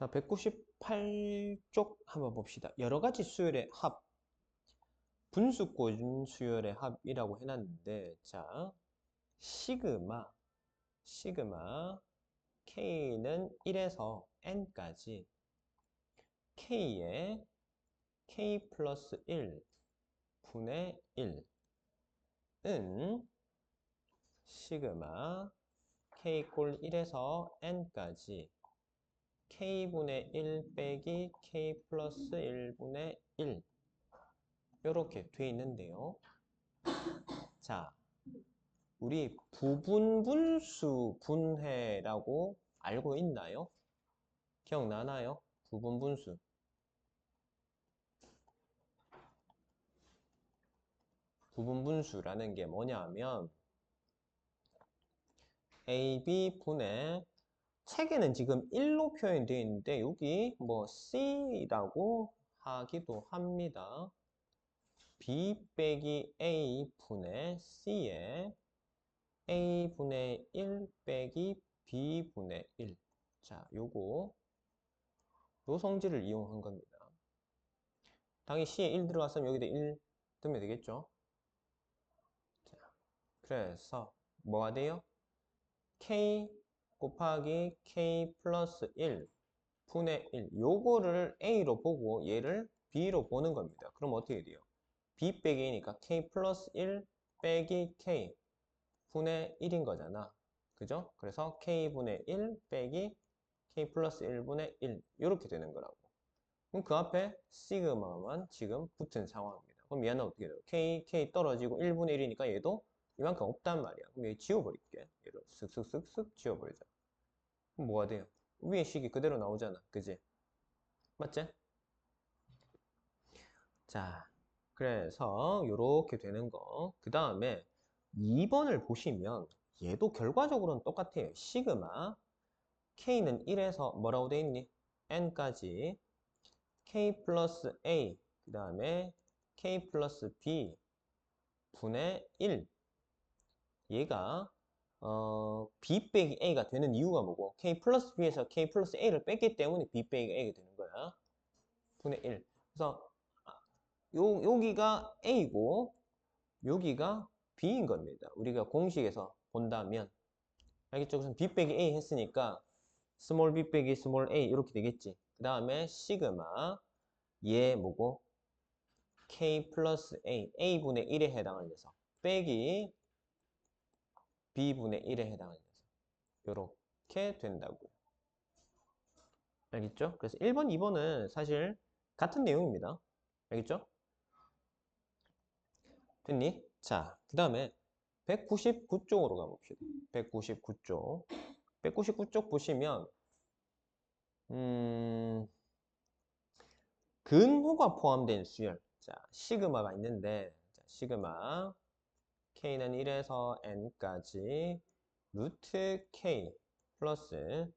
자, 198쪽 한번 봅시다. 여러 가지 수열의 합, 분수꼴 수열의 합이라고 해놨는데, 자, 시그마, K는 1에서 N까지 K의 K 플러스 1 분의 1은 시그마 K꼴 1에서 N까지 K분의 1 빼기 K 플러스 1분의 1 이렇게 돼 있는데요. 자, 우리 부분분수 분해라고 알고 있나요? 기억나나요? 부분분수. 부분분수라는 게 뭐냐면 AB 분의 책에는 지금 1로 표현되어 있는데 여기 뭐 C라고 하기도 합니다. B 빼기 A 분의 C에 A분의 1 빼기 B분의 1. 자, 요 성질을 이용한 겁니다. 당연히 C에 1 들어갔으면 여기다 1 넣으면 되겠죠? 자, 그래서 뭐가 돼요? K 곱하기 K 플러스 1 분의 1. 요거를 A로 보고 얘를 B로 보는 겁니다. 그럼 어떻게 돼요? B 빼기 A니까 K 플러스 1 빼기 K 분의 1인 거잖아. 그죠? 그래서 K분의 1 빼기 K 플러스 1분의 1 이렇게 되는 거라고. 그럼 그 앞에 시그마만 지금 붙은 상황입니다. 그럼 얘는 어떻게 돼요? K 떨어지고 1분의 1이니까 얘도 이만큼 없단 말이야. 그럼 얘 지워버릴게. 얘를 쓱쓱쓱쓱 지워버리자. 그럼 뭐가 돼요? 위에 식이 그대로 나오잖아. 그지? 맞지? 자, 그래서 이렇게 되는 거. 그 다음에 2번을 보시면 얘도 결과적으로는 똑같아요. 시그마 K는 1에서 뭐라고 돼 있니? N까지 K 플러스 A 그 다음에 K 플러스 B 분의 1 얘가 B 빼기 A가 되는 이유가 뭐고 K 플러스 B에서 K 플러스 A를 뺐기 때문에 B 빼기 A가 되는 거야. 분의 1 그래서 여기가 A고 여기가 B인 겁니다. 우리가 공식에서 본다면 알겠죠? 그래서 B 빼기 A 했으니까 스몰 b 빼기 스몰 a 이렇게 되겠지. 그 다음에 시그마 얘 뭐고 k 플러스 a a분의 1에 해당하는 녀석 빼기 b분의 1에 해당하는 녀석 이렇게 된다고요. 알겠죠? 그래서 1번, 2번은 사실 같은 내용입니다. 알겠죠? 됐니? 자, 그 다음에 199쪽으로 가봅시다. 199쪽. 199쪽 보시면 근호가 포함된 수열. 자, 시그마가 있는데, 자, 시그마 K는 1에서 N까지 루트 K 플러스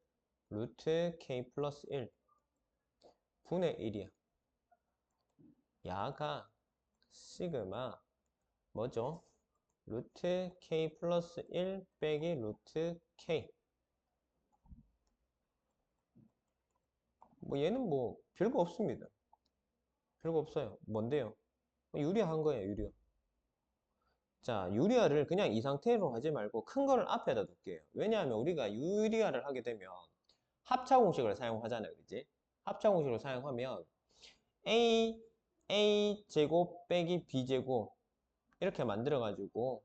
루트 K 플러스 1 분의 1이야. 야가 시그마 뭐죠? 루트 K 플러스 1 빼기 루트 K. 뭐 얘는 뭐 별거 없습니다. 별거 없어요. 뭔데요? 유리한 거예요, 유리화. 자, 유리화를 그냥 이 상태로 하지 말고 큰 거를 앞에다 둘게요. 왜냐하면 우리가 유리화를 하게 되면 합차 공식을 사용하잖아요. 그지? 합차 공식을 사용하면 A 제곱 빼기 B 제곱 이렇게 만들어 가지고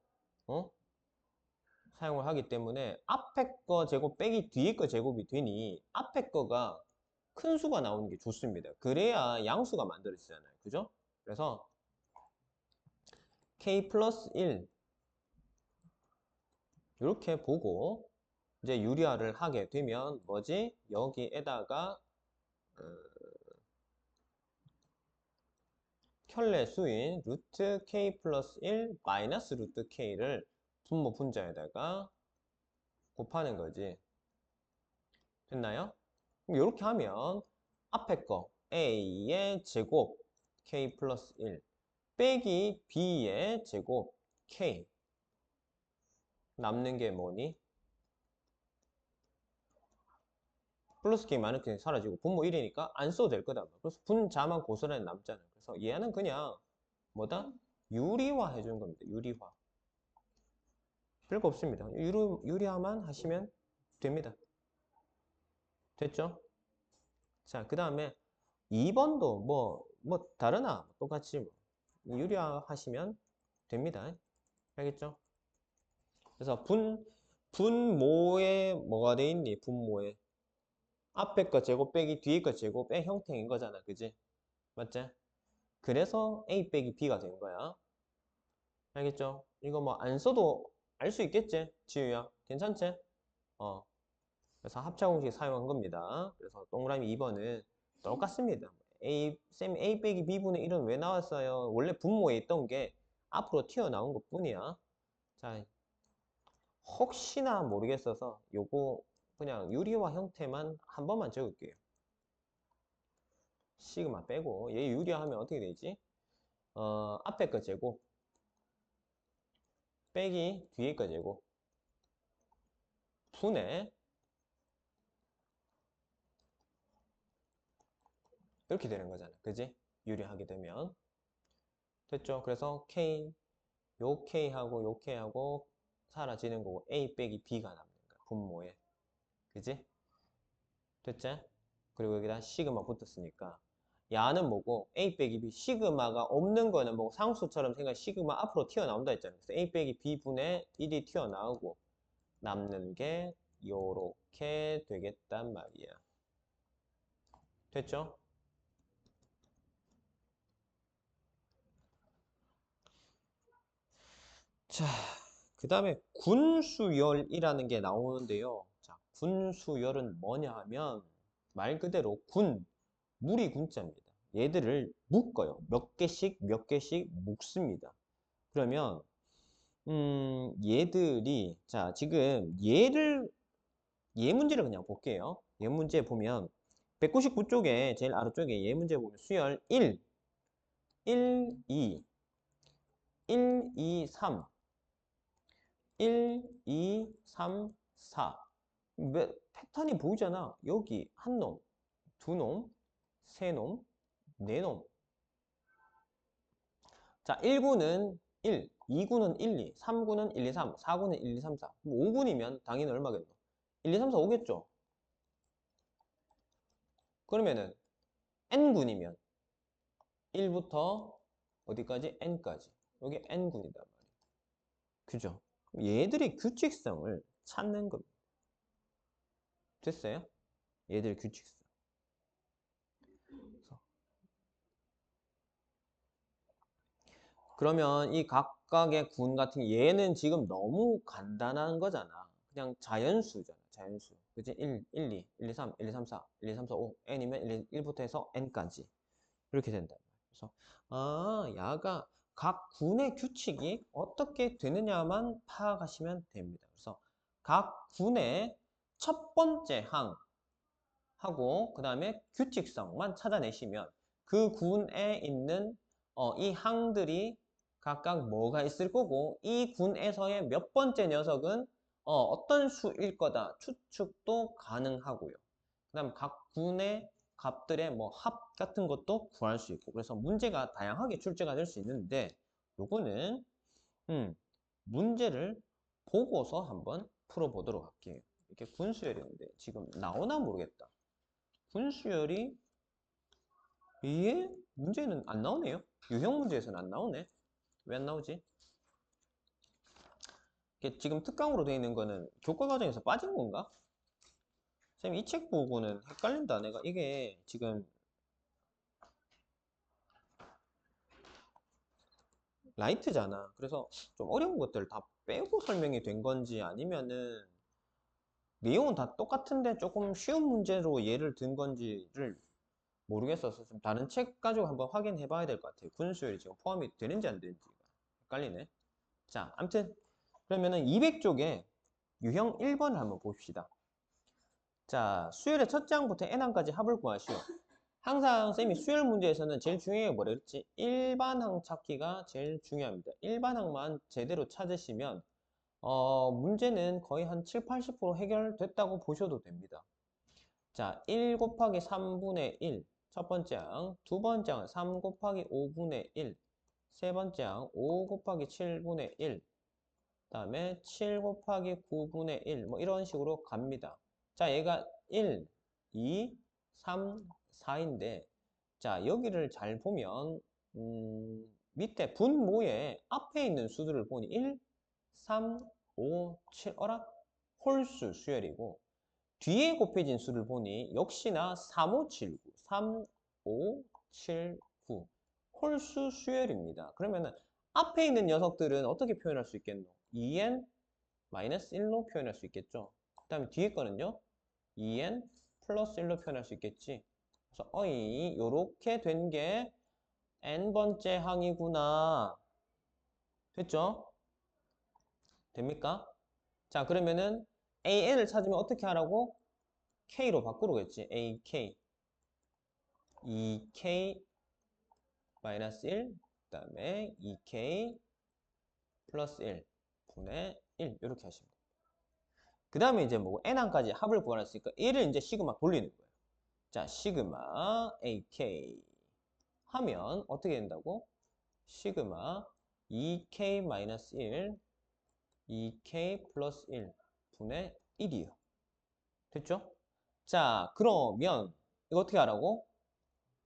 사용을 하기 때문에 앞에 거 제곱 빼기 뒤에 거 제곱이 되니 앞에 거가 큰 수가 나오는 게 좋습니다. 그래야 양수가 만들어지잖아요. 그죠? 그래서 K 플러스 1 이렇게 보고 이제 유리화를 하게 되면 뭐지? 여기에다가 켤레 수인 루트 k 플러스 1 마이너스 루트 k를 분모 분자에다가 곱하는 거지. 됐나요? 이렇게 하면 앞에 거 a의 제곱 k 플러스 1 빼기 b의 제곱 k 남는 게 뭐니? 플러스 K 마이너스 K 사라지고 분모 1이니까 안 써도 될 거다. 그래서 분자만 고스란히 남잖아. 그래서 얘는 그냥 뭐다? 유리화 해주는 겁니다. 유리화. 별거 없습니다. 유리화만 하시면 됩니다. 됐죠? 자, 그 다음에 2번도 뭐 다르나? 똑같이 유리화 하시면 됩니다. 알겠죠? 그래서 분모에 뭐가 돼 있니? 분모에. 앞에 거 제곱 빼기 뒤에 거 제곱의 형태인 거잖아. 그지? 맞지? 그래서 A 빼기 B가 된 거야. 알겠죠? 이거 뭐 안 써도 알 수 있겠지? 지우야. 괜찮지? 그래서 합차 공식 사용한 겁니다. 그래서 동그라미 2번은 똑같습니다. 쌤 A 빼기 B분의 1은 왜 나왔어요? 원래 분모에 있던 게 앞으로 튀어나온 것 뿐이야. 자, 혹시나 모르겠어서 요거 그냥 유리화 형태만 한 번만 적을게요. 시그마 빼고 얘 유리화하면 어떻게 되지? 앞에 거 제곱 빼기 뒤에 거 제곱 분의 이렇게 되는 거잖아. 그지? 유리하게 되면 됐죠? 그래서 요 K하고 요 K하고 사라지는 거고 A 빼기 B가 남는 거야. 분모에. 그지? 됐지? 그리고 여기다 시그마 붙었으니까 야는 뭐고 A 빼기 B 시그마가 없는 거는 뭐 상수처럼 생각 시그마 앞으로 튀어나온다 했잖아. 그래서 A 빼기 B분의 1이 튀어나오고 남는 게 요렇게 되겠단 말이야. 됐죠? 자, 그 다음에 군수열이라는 게 나오는데요. 자, 군수열은 뭐냐 하면 말 그대로 무리 군자입니다. 얘들을 묶어요. 몇 개씩 묶습니다. 그러면 얘들이 자 지금 얘 문제를 그냥 볼게요. 얘 문제 보면 199쪽에 제일 아래쪽에 얘 문제 보면 수열 1, 2, 1, 2, 3 1, 2, 3, 4 패턴이 보이잖아. 여기 한 놈, 두 놈, 세 놈, 네 놈. 자, 1구는 1, 2구는 1, 2, 3구는 1, 2, 3, 4구는 1, 2, 3, 4. 5군이면 당연히 얼마겠노? 1, 2, 3, 4, 5겠죠? 그러면은 n군이면 1부터 어디까지? n까지. 여기 n군이단 말이에요. 그죠? 얘들의 규칙성을 찾는 겁니다. 됐어요? 얘들 규칙성. 그러면 이 각각의 군 같은 얘는 지금 너무 간단한 거잖아. 그냥 자연수잖아. 자연수. 그치? 1, 1, 2, 1, 2, 3, 1, 2, 3, 4, 1, 2, 3, 4, 5. n이면 1부터 해서 n까지. 이렇게 된다. 그래서 야가 각 군의 규칙이 어떻게 되느냐만 파악하시면 됩니다. 그래서 각 군의 첫 번째 항하고 그 다음에 규칙성만 찾아내시면 그 군에 있는 이 항들이 각각 뭐가 있을 거고 이 군에서의 몇 번째 녀석은 어떤 수일 거다 추측도 가능하고요. 그 다음 각 군의 값들의 뭐 합 같은 것도 구할 수 있고 그래서 문제가 다양하게 출제가 될 수 있는데 요거는 문제를 보고서 한번 풀어보도록 할게요. 이렇게 군수열이었는데 지금 나오나 모르겠다. 군수열이 이게 문제는 안 나오네요. 유형 문제에서는 안 나오네. 왜 안 나오지? 이게 지금 특강으로 되어 있는 거는 교과 과정에서 빠진 건가? 쌤, 이 책 보고는 헷갈린다. 내가 이게 지금 라이트잖아. 그래서 좀 어려운 것들 다 빼고 설명이 된 건지 아니면은 내용은 다 똑같은데 조금 쉬운 문제로 예를 든 건지를 모르겠어서 좀 다른 책 가지고 한번 확인해 봐야 될 것 같아요. 군수열이 지금 포함이 되는지 안 되는지가 헷갈리네. 자, 아무튼 그러면은 200쪽에 유형 1번을 한번 봅시다. 자, 수열의 첫 장부터 n항까지 합을 구하시오. 항상 쌤이 수열 문제에서는 제일 중요한 게 뭐라 그랬지? 일반항 찾기가 제일 중요합니다. 일반항만 제대로 찾으시면 문제는 거의 한 7, 80% 해결됐다고 보셔도 됩니다. 자, 1 곱하기 3분의 1. 첫 번째 항. 두 번째 항 3 곱하기 5분의 1. 세 번째 항 5 곱하기 7분의 1. 그다음에 7 곱하기 9분의 1. 뭐 이런 식으로 갑니다. 자, 얘가 1, 2, 3, 4인데 자, 여기를 잘 보면 밑에 분모에 앞에 있는 수들을 보니 1, 3, 5, 7 어라? 홀수 수열이고 뒤에 곱해진 수를 보니 역시나 3, 5, 7, 9 3, 5, 7, 9 홀수 수열입니다. 그러면은 앞에 있는 녀석들은 어떻게 표현할 수 있겠노? 2n-1로 표현할 수 있겠죠. 그 다음에 뒤에 거는요. 2n 플러스 1로 표현할 수 있겠지. 그래서 어이 요렇게 된 게 n번째 항이구나. 됐죠? 됩니까? 자, 그러면은 an을 찾으면 어떻게 하라고? k로 바꾸겠지. ak 2k 마이너스 1, 그 다음에 2k 플러스 1 분의 1 이렇게 하시면 돼요. 그 다음에 이제 뭐 n항까지 합을 구하놨으니까 1을 이제 시그마 돌리는 거예요. 자, 시그마 ak 하면 어떻게 된다고? 시그마 2k 마이너스 1, 2k 플러스 1 분의 1이에요. 됐죠? 자, 그러면 이거 어떻게 하라고?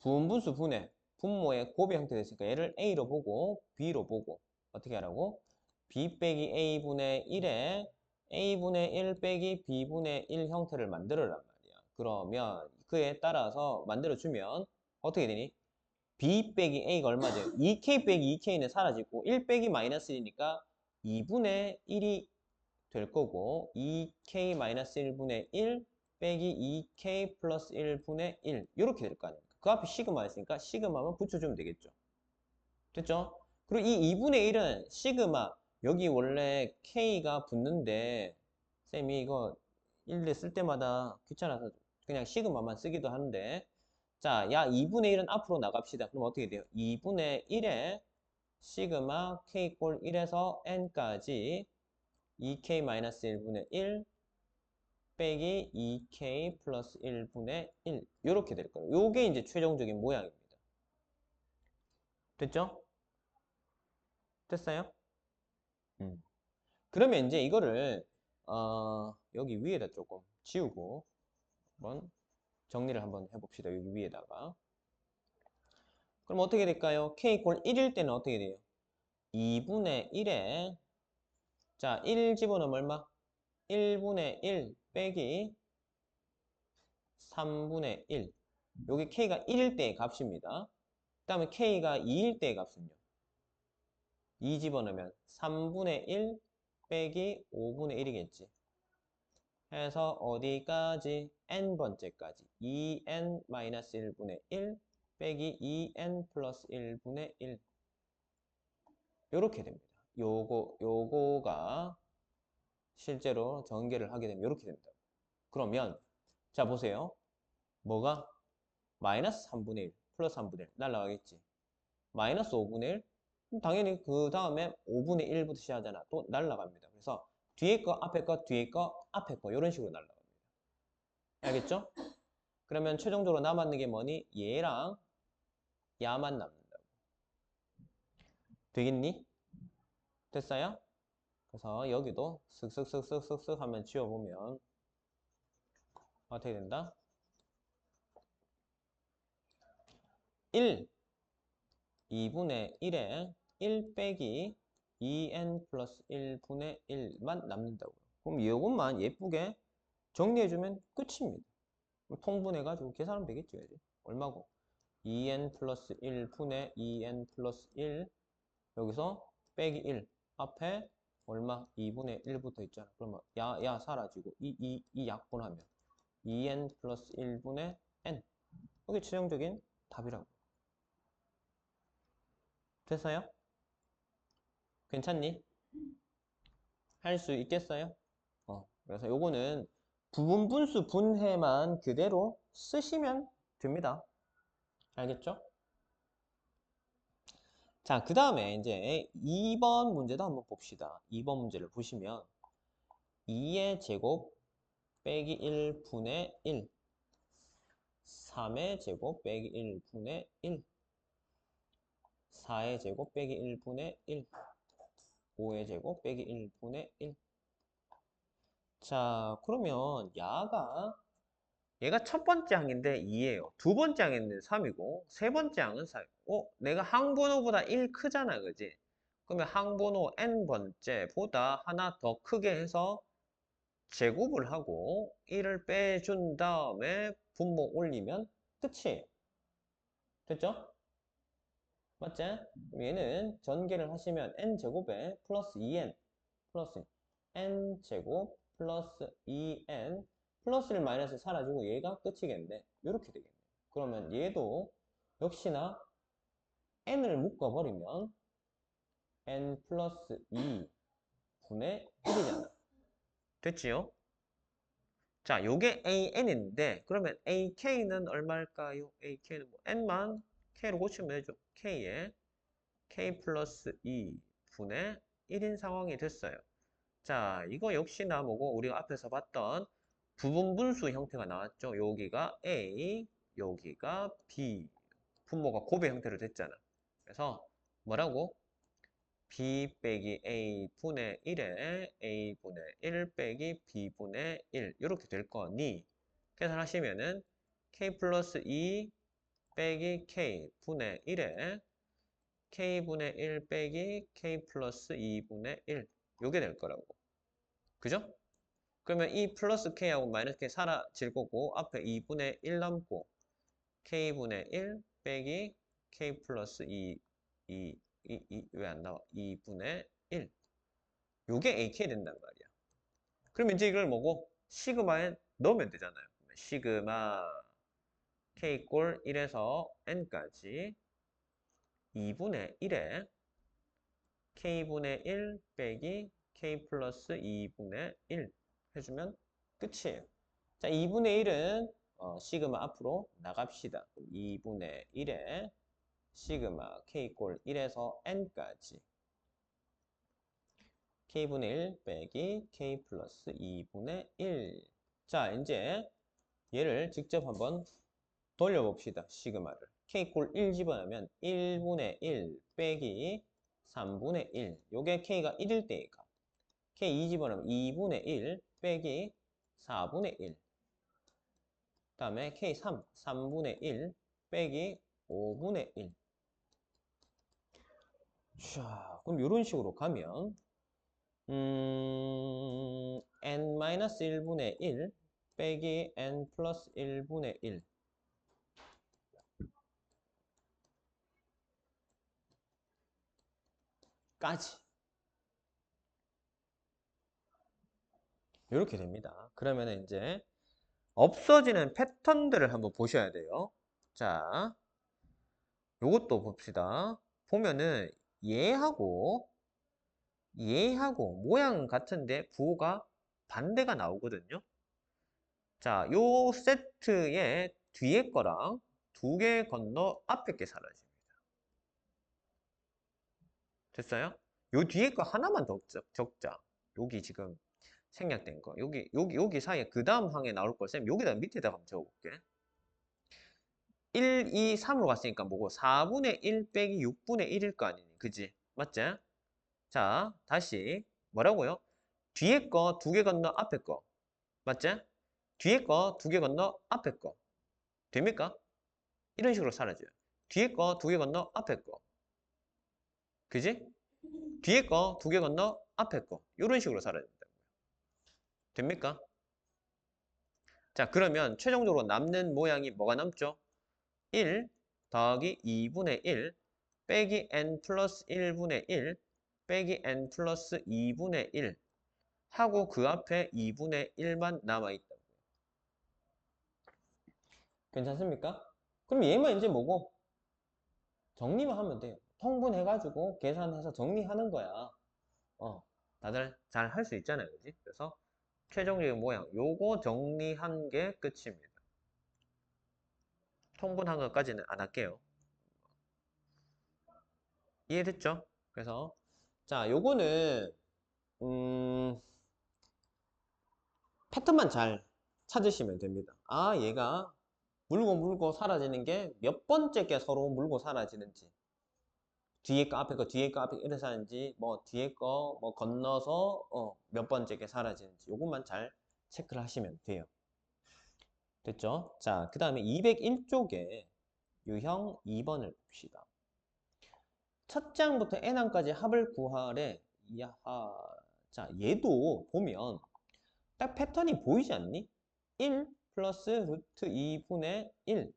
부분분수 분해, 분모의 곱의 형태 됐으니까 얘를 a로 보고 b로 보고 어떻게 하라고? b 빼기 a분의 1에 a분의 1 빼기 b분의 1 형태를 만들어란 말이야. 그러면 그에 따라서 만들어주면 어떻게 되니? b 빼기 a가 얼마죠? 2k 빼기 2k는 사라지고 1 빼기 마이너스 1이니까 2분의 1이 될 거고 2k 마이너스 1분의 1 빼기 2k 플러스 1분의 1 이렇게 될 거 아닙니까? 그 앞에 시그마 있으니까 시그마만 붙여주면 되겠죠. 됐죠? 그리고 이 2분의 1은 시그마 여기 원래 k가 붙는데 쌤이 이거 1대 쓸 때마다 귀찮아서 그냥 시그마만 쓰기도 하는데 자, 야 2분의 1은 앞으로 나갑시다. 그럼 어떻게 돼요? 2분의 1에 시그마 k 꼴 1에서 n까지 2k-1분의 1 빼기 2k 플러스 1분의 1 이렇게 될 거예요. 요게 이제 최종적인 모양입니다. 됐죠? 됐어요? 그러면 이제 이거를 여기 위에다 조금 지우고 한번 정리를 한번 해봅시다. 여기 위에다가. 그럼 어떻게 될까요? k 꼴 1일 때는 어떻게 돼요? 2분의 1에 자, 1 집어넣으면 얼마? 1분의 1 빼기 3분의 1. 여기 k가 1일 때의 값입니다. 그 다음에 k가 2일 때의 값은요. 2 집어넣으면 3분의 1 빼기 5분의 1이겠지. 해서 어디까지? n번째까지. 2n-1분의 1 빼기 2n 플러스 1분의 1. 요렇게 됩니다. 요거가 실제로 전개를 하게 되면 요렇게 됩니다. 그러면 자 보세요. 뭐가? 마이너스 3분의 1, 플러스 3분의 1 날라가겠지. 마이너스 5분의 1? 그럼 당연히 그 다음에 5분의 1부터 시작하잖아. 또 날라갑니다. 그래서 뒤에 거, 앞에 거, 뒤에 거, 앞에 거 이런 식으로 날라갑니다. 알겠죠? 그러면 최종적으로 남았는 게 뭐니? 얘랑 야만 남는다고. 되겠니? 됐어요? 그래서 여기도 슥슥슥슥슥슥 하면 지워보면 어떻게 된다? 1, 2분의 1에 1 빼기 2n 플러스 1분의 1만 남는다고요. 그럼 이것만 예쁘게 정리해주면 끝입니다. 통분해가지고 계산하면 되겠죠. 이제. 얼마고? 2n 플러스 1분의 2n 플러스 1 여기서 빼기 1 앞에 얼마? 2분의 1 붙어 있잖아. 그러면 야 사라지고 이 약분하면 2n 플러스 1분의 n 이게 최종적인 답이라고. 됐어요? 괜찮니? 할 수 있겠어요? 그래서 요거는 부분분수 분해만 그대로 쓰시면 됩니다. 알겠죠? 자, 그 다음에 이제 2번 문제도 한번 봅시다. 2번 문제를 보시면 2의 제곱 빼기 1분의 1 3의 제곱 빼기 1분의 1. 4의 제곱 빼기 1분의 1. 5의 제곱 빼기 1분의 1. 자, 그러면 얘가 첫 번째 항인데 2예요. 두 번째 항인데 3이고, 세 번째 항은 4이고, 내가 항번호보다 1 크잖아, 그지? 그러면 항번호 n번째보다 하나 더 크게 해서 제곱을 하고 1을 빼준 다음에 분모 올리면 끝이에요. 됐죠? 맞지? 그럼 얘는 전개를 하시면 n제곱에 플러스 2n 플러스 n제곱 플러스 2n 플러스 1 마이너스 사라지고 얘가 끝이겠네. 이렇게 되겠네. 그러면 얘도 역시나 n을 묶어버리면 n 플러스 2분의 1이잖아. 됐지요? 자, 요게 an인데 그러면 ak는 얼마일까요? ak는 뭐 n만 k로 고치면 되죠. k에 k 플러스 2분의 1인 상황이 됐어요. 자, 이거 역시나 뭐고 우리가 앞에서 봤던 부분분수 형태가 나왔죠. 여기가 A, 여기가 B. 분모가 곱의 형태로 됐잖아. 그래서 뭐라고? B 빼기 A 분의 1에 A 분의 1 빼기 B 분의 1 이렇게 될 거니 계산하시면은 K 플러스 2 빼기 K 분의 1에 K분의 1 빼기 K 플러스 2분의 1 요게 될 거라고. 그죠? 그러면 이 플러스 K하고 마이너스 K 사라질 거고 앞에 2분의 1 남고 K분의 1 빼기 K 플러스 2왜 안 나와? 2분의 1 요게 AK 된단 말이야. 그러면 이제 이걸 뭐고? 시그마에 넣으면 되잖아요. 시그마 K 꼴 1에서 N까지 2분의 1에 K분의 1 빼기 K 플러스 2분의 1 해주면 끝이에요. 자, 2분의 1은 시그마 앞으로 나갑시다. 2분의 1에 시그마 K꼴 1에서 N까지 K분의 1 빼기 K 플러스 2분의 1. 자, 이제 얘를 직접 한번 돌려봅시다. 시그마를. K꼴 1 집어넣으면 1분의 1 빼기 3분의 1. 요게 K가 1일 때니까. K 2 집어넣으면 2분의 1 빼기 4분의 1. 그 다음에 K3, 3분의 1 빼기 5분의 1. 자, 그럼 이런 식으로 가면 n-1분의 1 빼기 n 플러스 1분의 1 까지 이렇게 됩니다. 그러면 이제 없어지는 패턴들을 한번 보셔야 돼요. 자, 요것도 봅시다. 보면은 얘하고 모양 같은데 부호가 반대가 나오거든요. 자, 요 세트의 뒤에 거랑 두 개 건너 앞에 게 사라집니다. 됐어요? 요 뒤에 거 하나만 더 적자. 여기 지금 생략된 거. 여기 사이에 그 다음 항에 나올 걸 쌤 여기다 밑에다가 한번 적어볼게. 1, 2, 3으로 갔으니까 뭐고 4분의 1 빼기 6분의 1일 거 아니니. 그지? 맞지? 자, 다시 뭐라고요? 뒤에 거 두 개 건너 앞에 거. 맞지? 뒤에 거 두 개 건너 앞에 거. 됩니까? 이런 식으로 사라져요. 뒤에 거 두 개 건너 앞에 거. 그지? 뒤에 거 두 개 건너 앞에 거. 이런 식으로 사라진다. 됩니까? 자, 그러면 최종적으로 남는 모양이 뭐가 남죠? 1 더하기 2분의 1 빼기 n 플러스 1분의 1 빼기 n 플러스 2분의 1 하고 그 앞에 2분의 1만 남아있다고요. 괜찮습니까? 그럼 얘만 이제 뭐고? 정리만 하면 돼요. 통분해가지고 계산해서 정리하는 거야. 다들 잘 할 수 있잖아요. 그지? 그래서 최종적인 모양 요거 정리한 게 끝입니다. 통분한 것까지는 안 할게요. 이해됐죠? 그래서 자, 요거는 패턴만 잘 찾으시면 됩니다. 아, 얘가 물고 사라지는 게 몇 번째 게 서로 물고 사라지는지. 뒤에 거, 앞에 거, 뒤에 거, 앞에 거 이래서 하는지, 뭐, 뒤에 거, 뭐, 건너서, 몇 번째 게 사라지는지. 요것만 잘 체크를 하시면 돼요. 됐죠? 자, 그 다음에 201쪽에 유형 2번을 봅시다. 첫 장부터 n항까지 합을 구하래. 야하. 자, 얘도 보면 딱 패턴이 보이지 않니? 1 플러스 루트 2분의 1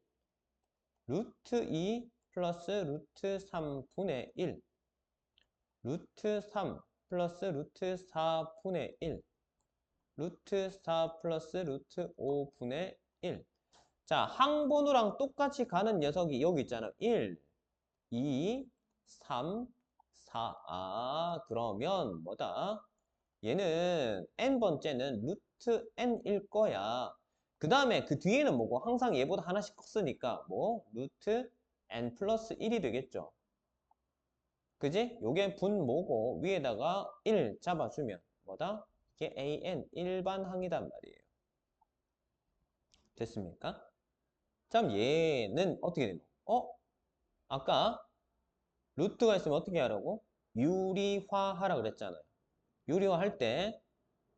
루트 2 플러스 루트 3분의 1 루트 3 플러스 루트 4분의 1 루트 4 플러스 루트 5분의 1 자, 항번호랑 똑같이 가는 녀석이 여기 있잖아. 1, 2, 3, 4. 아, 그러면 뭐다? 얘는 n번째는 루트 n일 거야. 그 다음에 그 뒤에는 뭐고? 항상 얘보다 하나씩 컸으니까 뭐? 루트 n 플러스 1이 되겠죠. 그지? 요게 분모고 위에다가 1 잡아주면 뭐다? 이게 an 일반항이단 말이에요. 됐습니까? 그럼 얘는 어떻게 되노? 아까 루트가 있으면 어떻게 하라고? 유리화하라 그랬잖아요. 유리화할 때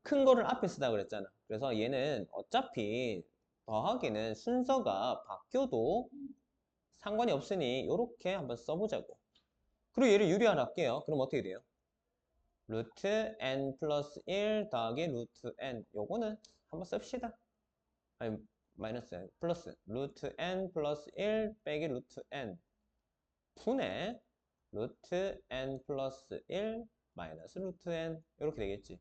큰 거를 앞에 쓰다 그랬잖아. 그래서 얘는 어차피 더하기는 순서가 바뀌어도 상관이 없으니 이렇게 한번 써보자고. 그리고 얘를 유리화를 할게요. 그럼 어떻게 돼요? 루트 n 플러스 1 더하기 루트 n. 요거는 한번 씁시다. 아니, 마이너스 플러스 루트 n 플러스 1 빼기 루트 n 분의 루트 n 플러스 1 마이너스 루트 n 이렇게 되겠지.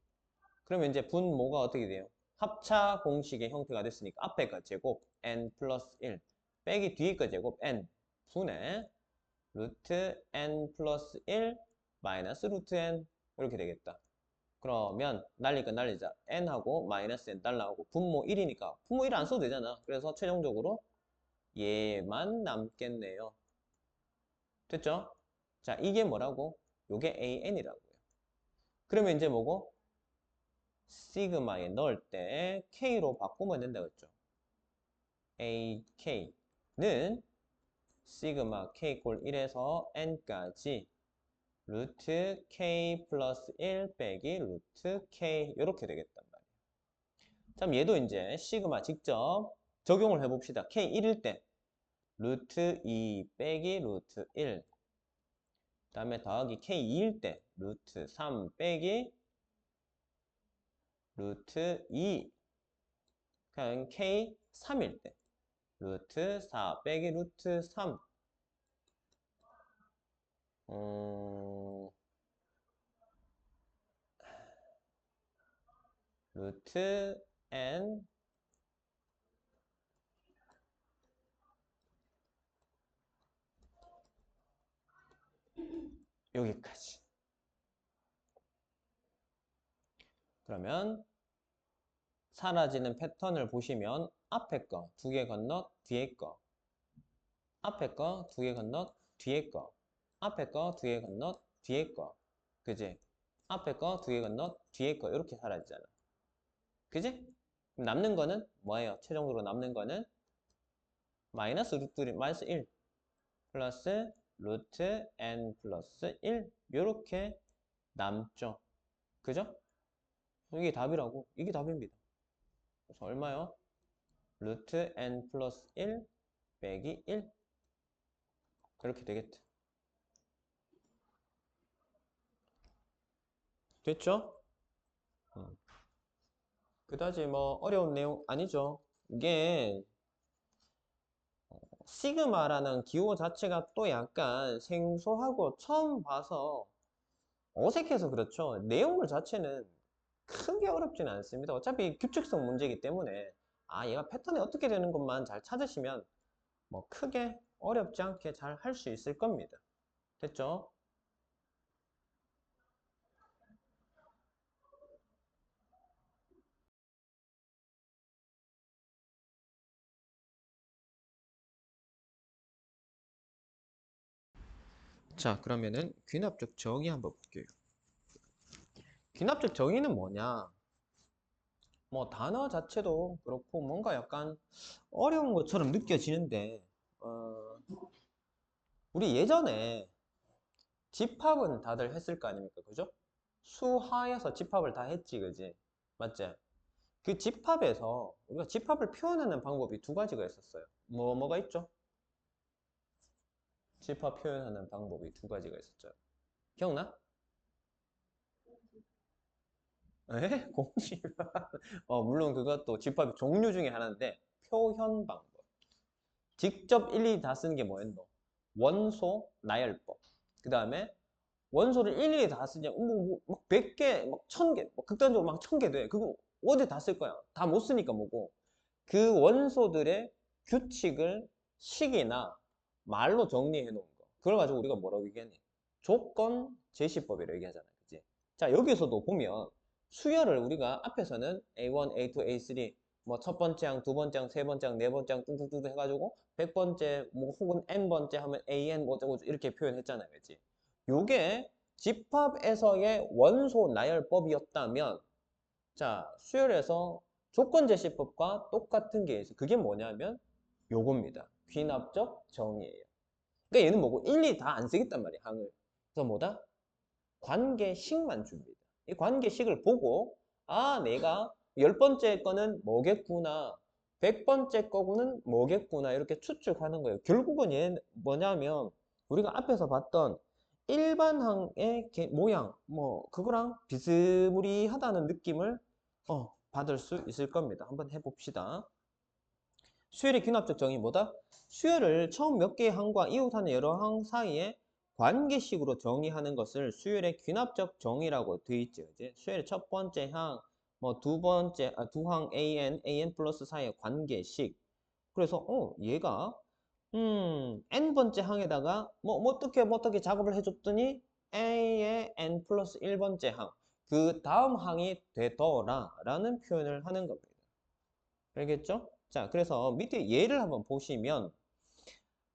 그러면 이제 분모가 어떻게 돼요? 합차 공식의 형태가 됐으니까 앞에 거 제곱 n 플러스 1 빼기 뒤에 거 제곱 n 분의 루트 n 플러스 1 마이너스 루트 n 이렇게 되겠다. 그러면 날릴 건 날리자. n하고 마이너스 n 날라오고 분모 1이니까 분모 1 안 써도 되잖아. 그래서 최종적으로 얘만 남겠네요. 됐죠? 자, 이게 뭐라고? 요게 an이라고요. 그러면 이제 뭐고? 시그마에 넣을 때 k로 바꾸면 된다고 했죠. ak는 시그마 k 꼴 1에서 n까지 루트 k 플러스 1 빼기 루트 k 이렇게 되겠단 말이에요. 그럼 얘도 이제 시그마 직접 적용을 해봅시다. k 1일 때 루트 2 빼기 루트 1 그 다음에 더하기 k 2일 때 루트 3 빼기 루트 2 그냥 k 3일 때 루트 4 빼기 루트 3 루트 n 여기까지. 그러면 사라지는 패턴을 보시면 앞에 거 두 개 건너 뒤에 거 앞에 거 두 개 건너 뒤에 거 앞에 거 두 개 건너 뒤에 거 그지? 앞에 거 두 개 건너 뒤에 거 이렇게 사라지잖아. 그지? 그럼 남는 거는 뭐예요? 최종적으로 남는 거는 마이너스 루트 마이너스 1 플러스 루트 n 플러스 1 이렇게 남죠. 그죠? 이게 답이라고. 이게 답입니다. 그래서 얼마요? 루트 n 플러스 1 빼기 1 그렇게 되겠다. 됐죠? 그다지 뭐 어려운 내용 아니죠. 이게 시그마라는 기호 자체가 또 약간 생소하고 처음 봐서 어색해서 그렇죠. 내용물 자체는 크게 어렵지는 않습니다. 어차피 규칙성 문제이기 때문에 얘가 패턴이 어떻게 되는 것만 잘 찾으시면 뭐 크게 어렵지 않게 잘 할 수 있을 겁니다. 됐죠? 자, 그러면은 귀납적 정의 한번 볼게요. 귀납적 정의는 뭐냐? 뭐 단어 자체도 그렇고 뭔가 약간 어려운 것처럼 느껴지는데 우리 예전에 집합은 다들 했을 거 아닙니까? 그죠? 수하에서 집합을 다 했지, 그지? 맞지? 그 집합에서 우리가 집합을 표현하는 방법이 두 가지가 있었어요. 뭐가 있죠? 집합 표현하는 방법이 두 가지가 있었죠. 기억나? 에? 공식? 물론 그것도 집합의 종류 중에 하나인데 표현 방법. 직접 일일이 다 쓰는 게 뭐였노? 원소 나열법. 그 다음에 원소를 일일이 다 쓰냐? 막 100개, 막 1000개, 막 극단적으로 막 1000개 돼. 그거 어디 다 쓸 거야? 다 못 쓰니까 뭐고. 그 원소들의 규칙을 식이나 말로 정리해 놓은 거. 그걸 가지고 우리가 뭐라고 얘기하니? 조건 제시법이라고 얘기하잖아. 그지? 자, 여기서도 보면 수열을 우리가 앞에서는 A1, A2, A3 뭐 첫 번째 항, 두 번째 항, 세 번째 항, 네 번째 항 뚝뚝뚝 해가지고 100번째 뭐 혹은 N번째 하면 AN 뭐 어쩌고 이렇게 표현했잖아요. 그지? 요게 집합에서의 원소 나열법이었다면 자, 수열에서 조건제시법과 똑같은 게 있어요. 그게 뭐냐면 요겁니다. 귀납적 정의예요. 그러니까 얘는 뭐고 일일이 다 안 쓰겠단 말이야, 항을. 그래서 뭐다? 관계식만 줍니다. 이 관계식을 보고 아, 내가 10번째 거는 뭐겠구나. 100번째 거는 뭐겠구나. 이렇게 추측하는 거예요. 결국은 얘 뭐냐면 우리가 앞에서 봤던 일반항의 모양 뭐 그거랑 비스무리하다는 느낌을 받을 수 있을 겁니다. 한번 해봅시다. 수열의 귀납적 정의 뭐다? 수열을 처음 몇 개의 항과 이웃하는 여러 항 사이에 관계식으로 정의하는 것을 수열의 귀납적 정의라고 되어 있죠. 이제 수열의 첫 번째 항, 뭐 두 번째, 두 항 AN 플러스 사이의 관계식. 그래서, 얘가, N번째 항에다가, 뭐 어떻게 작업을 해줬더니, A의 N 플러스 1번째 항. 그 다음 항이 되더라. 라는 표현을 하는 겁니다. 알겠죠? 자, 그래서 밑에 예를 한번 보시면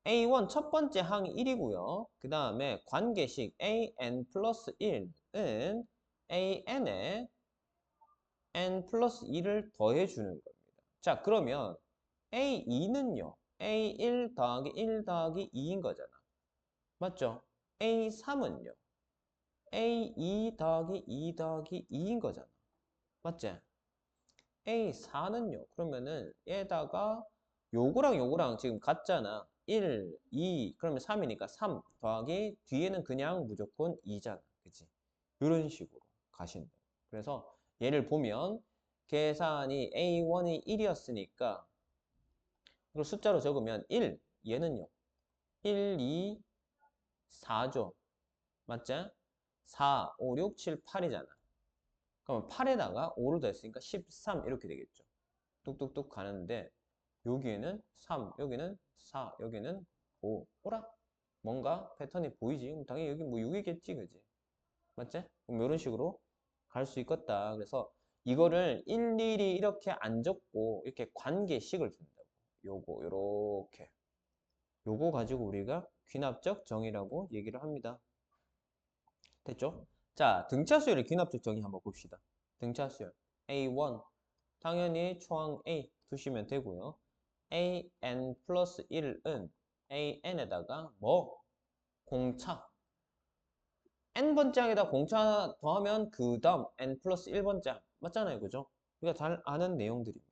A1 첫 번째 항이 1이고요. 그 다음에 관계식 AN 플러스 1은 AN에 N 플러스 2를 더해주는 겁니다. 자, 그러면 A2는요. A1 더하기 1 더하기 2인 거잖아. 맞죠? A3은요. A2 더하기 2 더하기 2인 거잖아. 맞지? A4는요. 그러면은 얘다가 요거랑 지금 같잖아. 1, 2, 그러면 3이니까 3 더하기 뒤에는 그냥 무조건 2잖아. 그치? 이런 식으로 가신다. 그래서 얘를 보면 계산이 A1이 1이었으니까 그리고 숫자로 적으면 1, 얘는요. 1, 2, 4죠. 맞지? 4, 5, 6, 7, 8이잖아. 그러면 8에다가 5를 더했으니까 13 이렇게 되겠죠. 뚝뚝뚝 가는데 여기에는 3, 여기는 4, 여기는 5. 오라? 뭔가 패턴이 보이지? 그럼 당연히 여기 뭐 6이겠지, 그지? 맞지? 그럼 이런 식으로 갈 수 있겠다. 그래서 이거를 일일이 이렇게 안 적고 이렇게 관계식을 준다고. 요렇게. 요거 가지고 우리가 귀납적 정의라고 얘기를 합니다. 됐죠? 자, 등차수열의 귀납적 정의 한번 봅시다. 등차수열. A1. 당연히 초항 A 두시면 되고요. AN 플러스 1은 AN에다가 뭐? 공차. N번째 항에다 공차 더하면 그 다음 N 플러스 1번째 항. 맞잖아요. 그죠? 우리가 잘 아는 내용들입니다.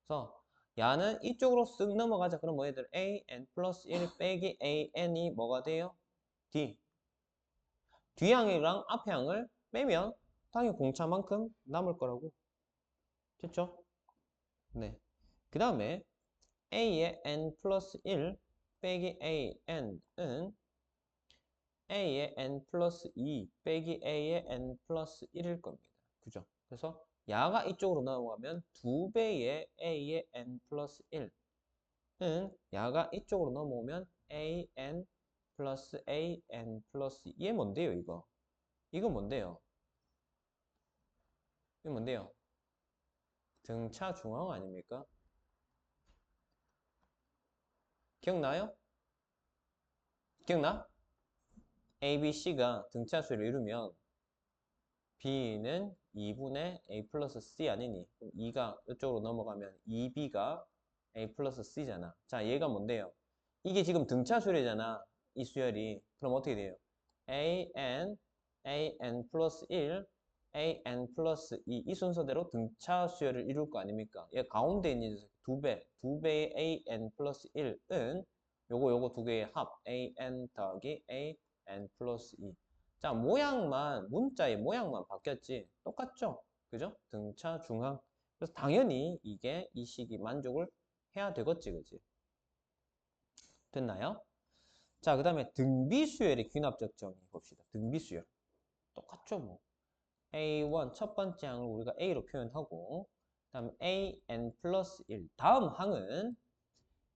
그래서 야는 이쪽으로 쓱 넘어가자. 그럼 뭐 얘들 AN 플러스 1 빼기 AN이 뭐가 돼요? D. 뒤항이랑 앞항을 빼면 당연히 공차만큼 남을 거라고. 됐죠? 네. 그 다음에 A의 N 플러스 1 빼기 AN은 A의 N 플러스 2 빼기 A의 N 플러스 1일 겁니다. 그죠? 그래서 야가 이쪽으로 넘어가면 2배의 A의 N 플러스 1은 야가 이쪽으로 넘어오면 AN 플러스 AN 플러스 2. 얘 뭔데요, 이거? 이거 뭔데요? 이거 뭔데요? 등차 중앙 아닙니까? 기억나요? 기억나? A, B, C가 등차수를 이루면 B는 2분의 A 플러스 C 아니니? 2가 이쪽으로 넘어가면 2B가 A 플러스 C잖아. 자, 얘가 뭔데요? 이게 지금 등차 수열이잖아. 이 수열이. 그럼 어떻게 돼요? AN 플러스 1, AN 플러스 2. 이 순서대로 등차 수열을 이룰 거 아닙니까? 얘 가운데 있는 녀석 2배의 AN 플러스 1은 요거 두 개의 합. AN 더하기 AN 플러스 2. 자, 문자의 모양만 바뀌었지. 똑같죠? 그죠? 등차 중항. 그래서 당연히 이게 이 식이 만족을 해야 되겠지, 그지? 됐나요? 자, 그 다음에 등비수열의 귀납적 정의 봅시다. 등비수열. 똑같죠, 뭐. A1 첫 번째 항을 우리가 A로 표현하고, 그 다음에 AN 플러스 1. 다음 항은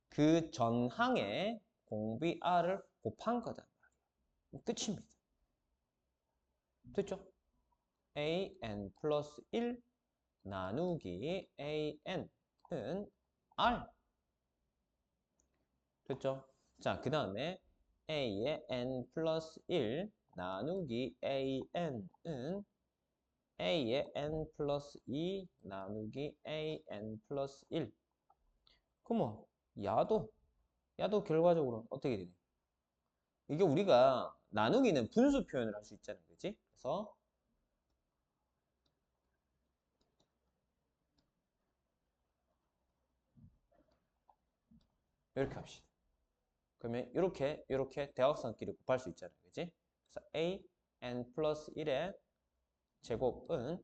그 전 항에 공비 R을 곱한 거다. 끝입니다. 됐죠? AN 플러스 1 나누기 AN은 R. 됐죠? 자, 그 다음에 A의 N 플러스 1 나누기 AN은 A의 N 플러스 2 나누기 AN 플러스 1. 그러면 야도 결과적으로 어떻게 되니? 이게 우리가 나누기는 분수 표현을 할 수 있잖아요. 그치? 그래서 이렇게 합시다. 그러면 이렇게 대각선끼리 곱할 수 있잖아요. 그치? 그래서 A, N 플러스 1의 제곱은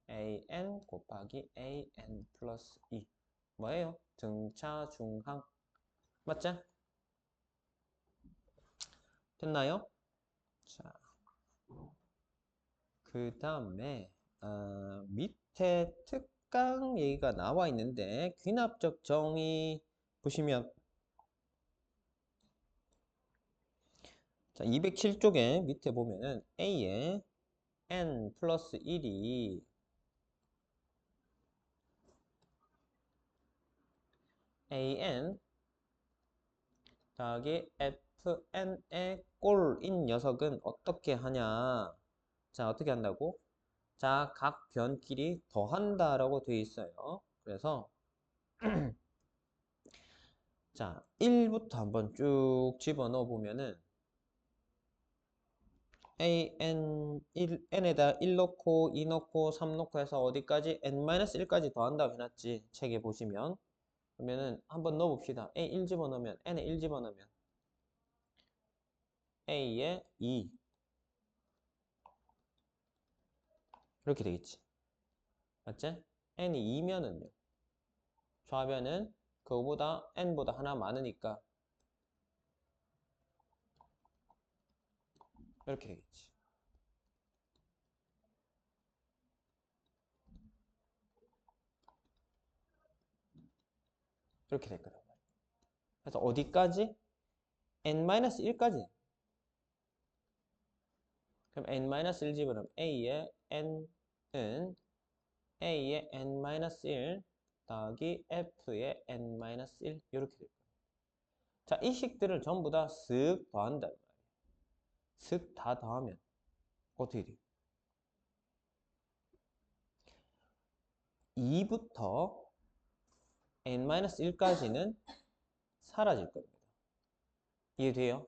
AN 곱하기 AN 플러스 2. 뭐예요? 등차 중항. 맞죠? 됐나요? 자, 그 다음에 밑에 특강 얘기가 나와 있는데 귀납적 정의 보시면 자, 207쪽에 밑에 보면은 A에 N 플러스 1이 AN 더하기 FN의 꼴인 녀석은 어떻게 하냐? 자, 어떻게 한다고? 자, 각 변끼리 더한다라고 되어 있어요. 그래서 자, 1부터 한번 쭉 집어넣어 보면은 n에다 1 넣고 2 넣고 3 넣고 해서 어디까지? n-1까지 더한다고 해놨지. 책에 보시면. 그러면은 한번 넣어봅시다. a 1 집어넣으면 n에 1 집어넣으면 a에 2 이렇게 되겠지. 맞지? n이 2면은요. 좌변은 그거보다 n보다 하나 많으니까 이렇게 되겠지. 이렇게 될 거란 말이야. 그래서 어디까지? n-1까지. 그럼 n-1 집어넣으면 a의 n은 a의 n-1 더하기 f의 n-1 이렇게 될 거예요. 자, 이 식들을 전부 다 쓱 더한단 말이에요. 쓱 다 더하면 어떻게 돼요? 2부터 n-1까지는 사라질 겁니다. 이해돼요?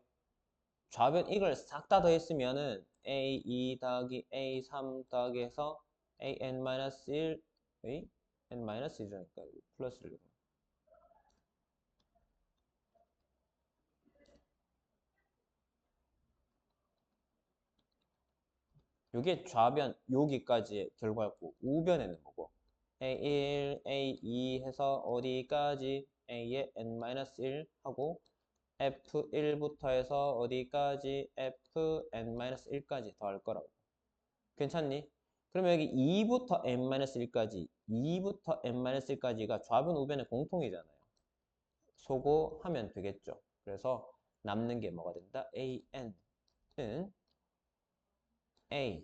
좌변 이걸 싹 다 더했으면은 a2 더하기 a3 더하기 해서 an-1의 n-1이니까 플러스를 요게 좌변 여기까지의 결과였고 우변에는 뭐고 A1, A2 해서 어디까지 A의 n-1 하고 F1부터 해서 어디까지 Fn-1까지 더할 거라고. 괜찮니? 그러면 여기 2부터 n-1까지 2부터 n-1까지가 좌변 우변의 공통이잖아요. 소거하면 되겠죠. 그래서 남는 게 뭐가 된다? An은 A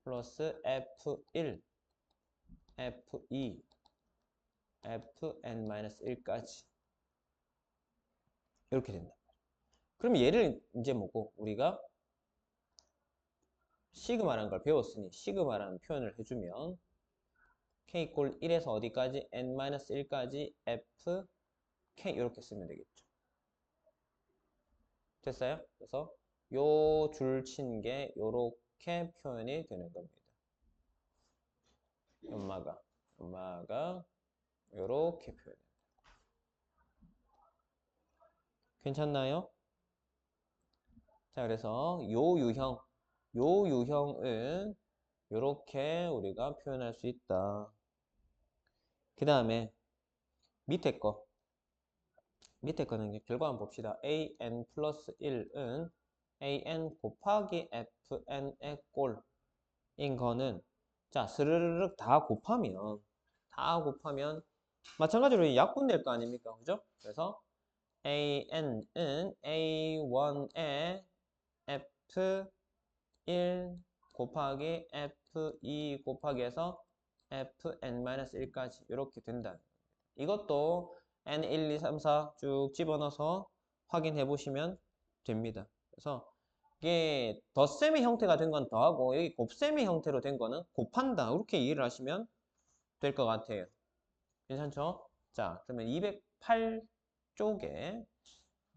플러스 F1, F2, Fn-1까지 이렇게 된다. 그럼 얘를 이제 뭐고 우리가 시그마라는 걸 배웠으니 시그마라는 표현을 해주면 k 꼴 1에서 어디까지? n-1까지 f k 이렇게 쓰면 되겠죠. 됐어요? 그래서 요 줄 친 게 요렇게 표현이 되는 겁니다. 엄마가 요렇게 표현해요. 괜찮나요? 자, 그래서 요 유형은 요렇게 우리가 표현할 수 있다. 그 다음에 밑에 거는 결과 한번 봅시다. an 플러스 1은 an 곱하기 fn의 꼴인 거는 자 스르르륵 다 곱하면 마찬가지로 약분될 거 아닙니까? 그죠? 그래서 an은 a1의 f1 곱하기 f2 곱하기 해서 fn-1까지 이렇게 된다는 겁니다. 이것도 n1, 2, 3, 4 쭉 집어넣어서 확인해 보시면 됩니다. 그래서 이게 덧셈의 형태가 된 건 더하고 여기 곱셈의 형태로 된 거는 곱한다. 이렇게 이해를 하시면 될 것 같아요. 괜찮죠? 자, 그러면 208쪽에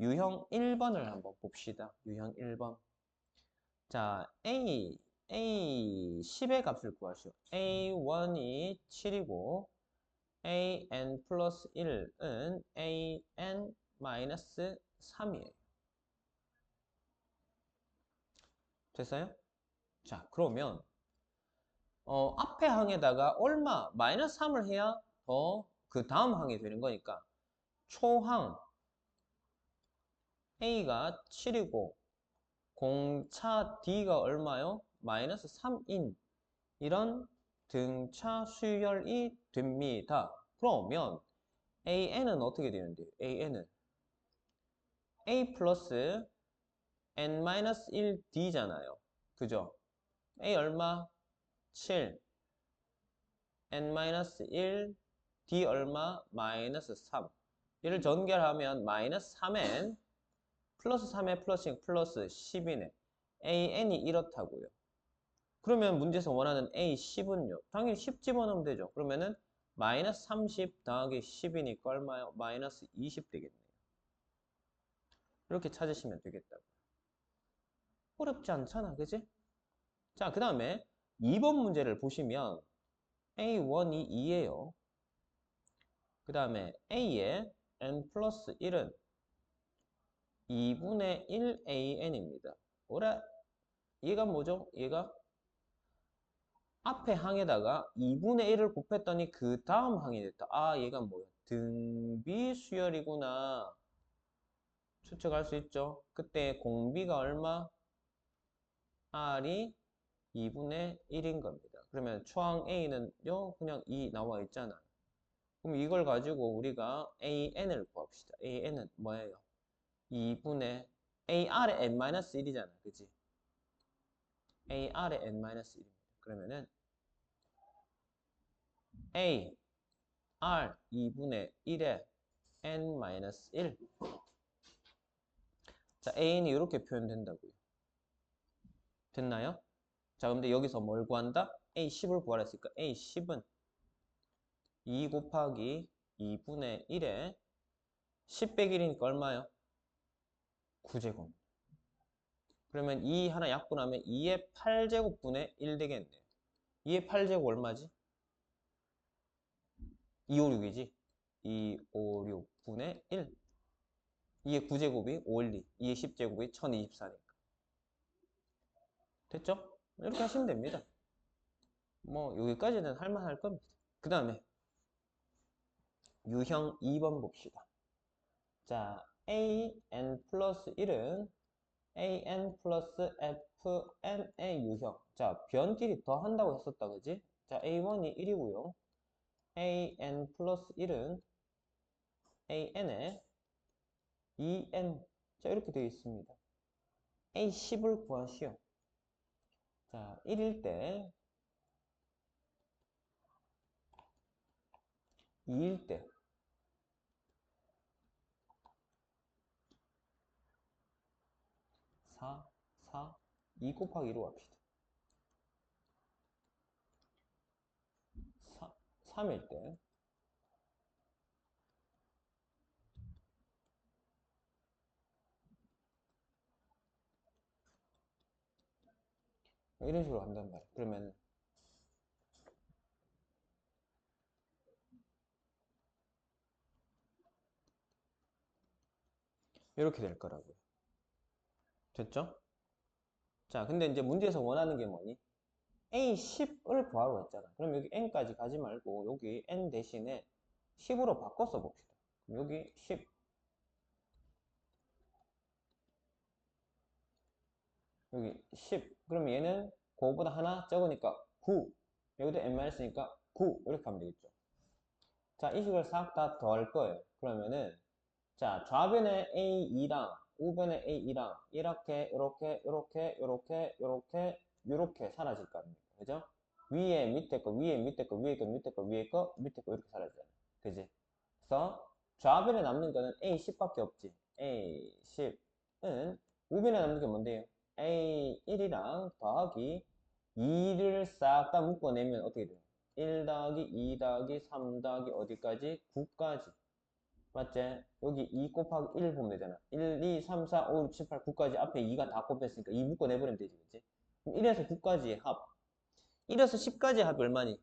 유형 1번을 한번 봅시다. 유형 1번. 자, A 10의 값을 구하시오. A1이 7이고 an 플러스 1은 an 마이너스 3이에요. 됐어요? 자, 그러면 앞에 항에다가 얼마 마이너스 3을 해야 더 그 다음 항이 되는 거니까 초항 A가 7이고 공차 D가 얼마요? 마이너스 3인 이런 등차 수열이 됩니다. 그러면 AN은 어떻게 되는데요? AN은 A 플러스 n-1D잖아요. 그죠? A 얼마? 7. n-1 D 얼마? 마이너스 3. 얘를 전개하면 마이너스 3n 플러스 3에 플러스 플러스 10이네. AN이 이렇다고요. 그러면 문제에서 원하는 A10은요? 당연히 10 집어넣으면 되죠. 그러면은 마이너스 30 더하기 10이니까 얼마요? 마이너스 20 되겠네요. 이렇게 찾으시면 되겠다고. 어렵지 않잖아, 그지? 자, 그 다음에 2번 문제를 보시면 A1이 2예요. 그 다음에 A의 n 플러스 1은 2분의 1 AN입니다. 뭐라? 얘가 뭐죠? 얘가 앞에 항에다가 2분의 1을 곱했더니 그 다음 항이 됐다. 아, 얘가 뭐야? 등비 수열이구나. 추측할 수 있죠? 그때 공비가 얼마? R이 2분의 1인 겁니다. 그러면 초항 A는요, 그냥 2 나와 있잖아요. 그럼 이걸 가지고 우리가 AN을 구합시다. AN은 뭐예요? 2분의 AR의 n-1이잖아. 그치? AR의 n-1입니다. 그러면은 A, R 2분의 1에 n-1. 자, A는 이렇게 표현된다고요. 됐나요? 자, 근데 여기서 뭘 구한다? A10을 구하라 했으니까 A10은 2 곱하기 2분의 1에 10 빼기 1이니까 얼마요? 9제곱. 그러면 2 하나 약분하면 2의 8제곱분의 1 되겠네요. 2의 8제곱 얼마지? 256이지? 256분의 1. 2의 9제곱이 512. 2의 10제곱이 1024니까. 됐죠? 이렇게 하시면 됩니다. 뭐 여기까지는 할만할 겁니다. 그 다음에 유형 2번 봅시다. 자, an 플러스 1은 an 플러스 fn의 유형. 자, 변끼리 더 한다고 했었다, 그지? 자, a1이 1이고요. an 플러스 1은 an의 2n. 자, 이렇게 되어 있습니다. a10을 구하시오. 자, 1일 때, 2일 때, 4, 2 곱하기 2로 합시다. 3일 때 이런 식으로 한단 말이야. 그러면 이렇게 될 거라고요. 됐죠? 자, 근데 이제 문제에서 원하는 게 뭐니? A10을 구하라고 했잖아. 그럼 여기 n까지 가지 말고 여기 n 대신에 10으로 바꿔 써봅시다. 그럼 여기 10, 여기 10. 그러면 얘는 그거보다 하나 적으니까 9. 여기도 n-니까 9. 이렇게 하면 되겠죠. 자, 이 식을 싹 다 더할 거예요. 그러면은 자, 좌변에 A2랑 우변에 A2랑 이렇게 이렇게 사라질 거 아닙니까? 그죠? 위에 밑에 거, 위에 밑에 거, 위에 거, 밑에 거, 위에 거, 밑에 거 이렇게 사라지잖아. 그지? 그래서 좌변에 남는 거는 A10밖에 없지. A10은 우변에 남는 게 뭔데요? A1이랑 더하기 2를 싹 다 묶어내면 어떻게 돼요? 1 더하기 2 더하기 3 더하기 어디까지? 9까지. 맞지? 여기 2 곱하기 1 보면 되잖아. 1, 2, 3, 4, 5, 6, 7, 8, 9까지 앞에 2가 다 곱했으니까 2 묶어내버리면 되지, 그치? 그럼 1에서 9까지의 합. 1에서 10까지의 합이 얼마니?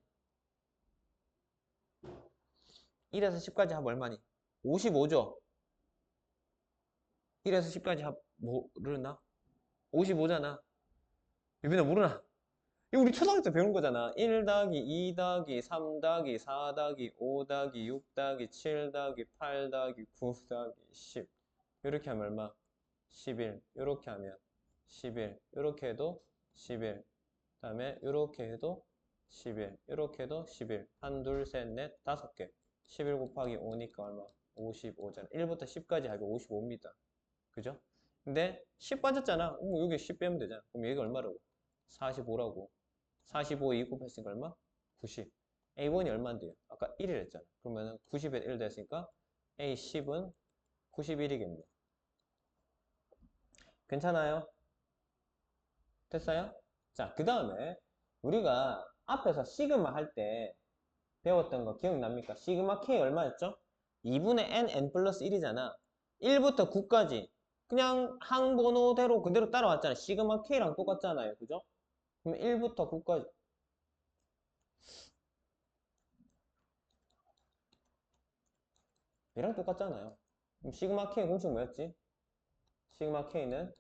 1에서 10까지 합 얼마니? 55죠? 1에서 10까지 합 모르나? 55잖아. 유빈아 모르나? 이거 우리 초등학교 때 배운 거잖아. 1 더하기 2 더하기 3 더하기 4 더하기 5 더하기 6 더하기 7 더하기 8 더하기 9 더하기 10. 이렇게 하면 얼마? 11. 이렇게 하면 11. 이렇게 해도 11. 그 다음에 이렇게 해도 11. 이렇게 해도 11. 한, 둘, 셋, 넷, 다섯 개. 11 곱하기 5니까 얼마? 55잖아. 1부터 10까지 하면 55입니다. 그죠? 근데 10 빠졌잖아. 여기 10 빼면 되잖아. 그럼 여기가 얼마라고? 45라고. 45 2 곱했으니까 얼마? 90. A1이 얼마인데요? 아까 1이랬잖아. 그러면은 90에 1 됐으니까 A10은 91이겠네. 괜찮아요? 됐어요? 자, 그 다음에 우리가 앞에서 시그마 할 때 배웠던 거 기억납니까? 시그마 K 얼마였죠? 2분의 n 플러스 1이잖아. 1부터 9까지 그냥 항번호대로 그대로 따라왔잖아. 시그마 K랑 똑같잖아요. 그죠? 그럼 1부터 9까지 얘랑 똑같잖아요. 그럼 시그마 K 공식 뭐였지? 시그마 K는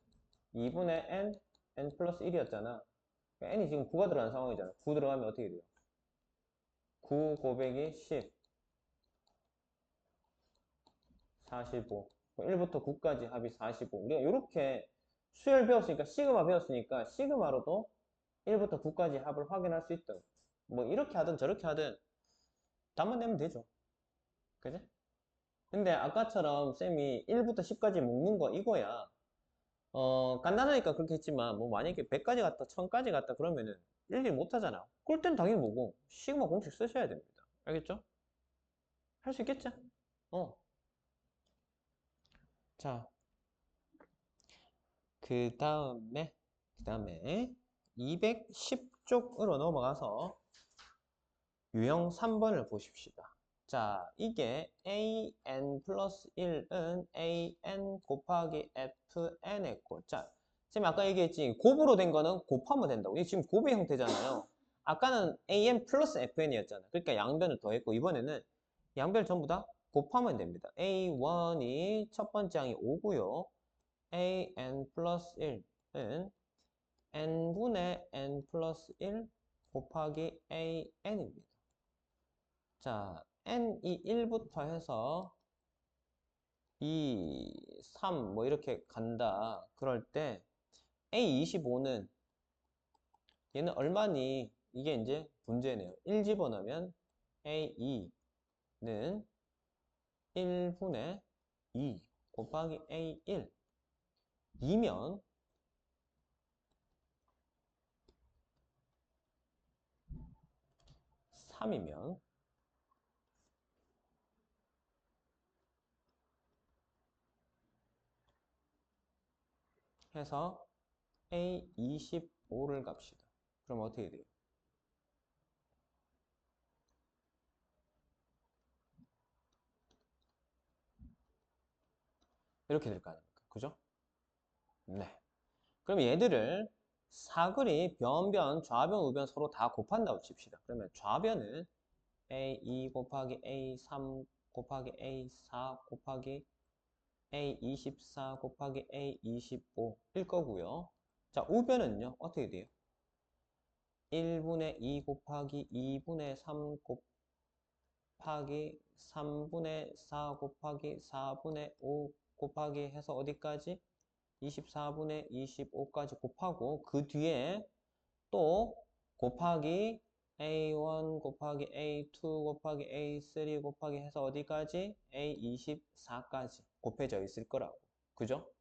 2분의 n 플러스 1이었잖아. n이 지금 9가 들어간 상황이잖아. 9 들어가면 어떻게 돼요? 9 곱하기 10, 45. 1부터 9까지 합이 45. 우리가 이렇게 수열 배웠으니까, 시그마 배웠으니까, 시그마로도 1부터 9까지 합을 확인할 수 있다. 뭐, 이렇게 하든 저렇게 하든 답만 내면 되죠. 그지? 근데 아까처럼 쌤이 1부터 10까지 묶는 거 이거야. 간단하니까 그렇게 했지만, 뭐, 만약에 100까지 갔다, 1000까지 갔다 그러면은 일일이 못 하잖아. 그럴 땐 당연히 뭐고, 시그마 공식 쓰셔야 됩니다. 알겠죠? 할 수 있겠죠? 어. 자, 그 다음에 210쪽으로 넘어가서 유형 3번을 보십시다. 자, 이게 an 플러스 1은 an 곱하기 fn의 꼴. 자, 쌤이 아까 얘기했지. 곱으로 된 거는 곱하면 된다고. 이게 지금 곱의 형태잖아요. 아까는 an 플러스 fn이었잖아. 그러니까 양변을 더했고, 이번에는 양변을 전부 다 곱하면 됩니다. a1이 첫 번째 항이 5고요. an 플러스 1은 n분의 n 플러스 1 곱하기 an입니다. 자, n이 1부터 해서 2, 3 뭐 이렇게 간다. 그럴 때 A25는 얘는 얼마니? 이게 이제 문제네요. 1 집어넣으면 A2는 1분의 2 곱하기 A1 2면 3이면 해서 A25를 갑시다. 그럼 어떻게 돼요? 이렇게 될 거 아닙니까? 그죠? 네. 그럼 얘들을 사글이 변변, 좌변, 우변 서로 다 곱한다고 칩시다. 그러면 좌변은 A2 곱하기 A3 곱하기 A4 곱하기 A24 곱하기 A25일 거고요. 자, 우변은요, 어떻게 돼요? 1분의 2 곱하기 2분의 3 곱하기 3분의 4 곱하기 4분의 5 곱하기 해서 어디까지? 24분의 25까지 곱하고 그 뒤에 또 곱하기 A1 곱하기 A2 곱하기 A3 곱하기 해서 어디까지? A24까지 곱해져 있을 거라고. 그죠?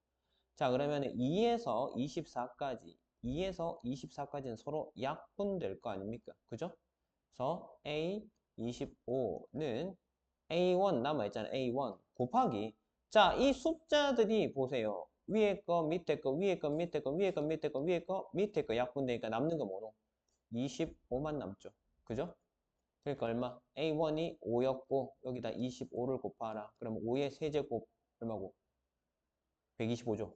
자, 그러면 2에서 24까지, 2에서 24까지는 서로 약분될 거 아닙니까? 그죠? 그래서 A25는 A1 남아있잖아요. A1 곱하기. 자, 이 숫자들이 보세요. 위에 거, 밑에 거, 위에 거, 밑에 거, 위에 거, 밑에 거, 위에 거, 밑에 거 약분되니까 남는 거 뭐노? 25만 남죠. 그죠? 그러니까 얼마? A1이 5였고 여기다 25를 곱하라. 그럼 5의 세제곱 얼마고? 125죠.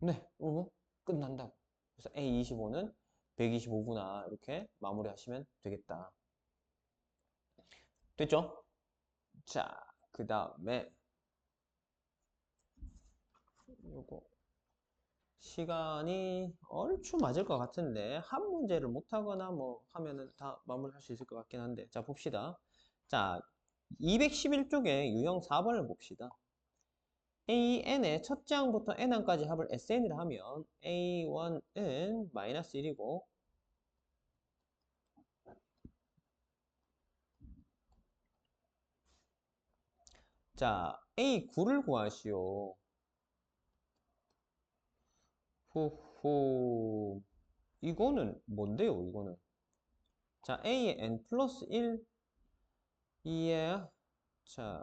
네, 그러면 끝난다고. 그래서 A25는 125구나. 이렇게 마무리하시면 되겠다. 됐죠? 자, 그 다음에 요거 시간이 얼추 맞을 것 같은데 한 문제를 못하거나 뭐 하면은 다 마무리할 수 있을 것 같긴 한데 자 봅시다. 자 211쪽에 유형 4번을 봅시다. AN의 첫째 항부터 N항까지 합을 SN이라 하면 A1은 마이너스 1이고 자 A9를 구하시오. 후후 이거는 뭔데요 이거는 자 A의 N 플러스 1 이에 자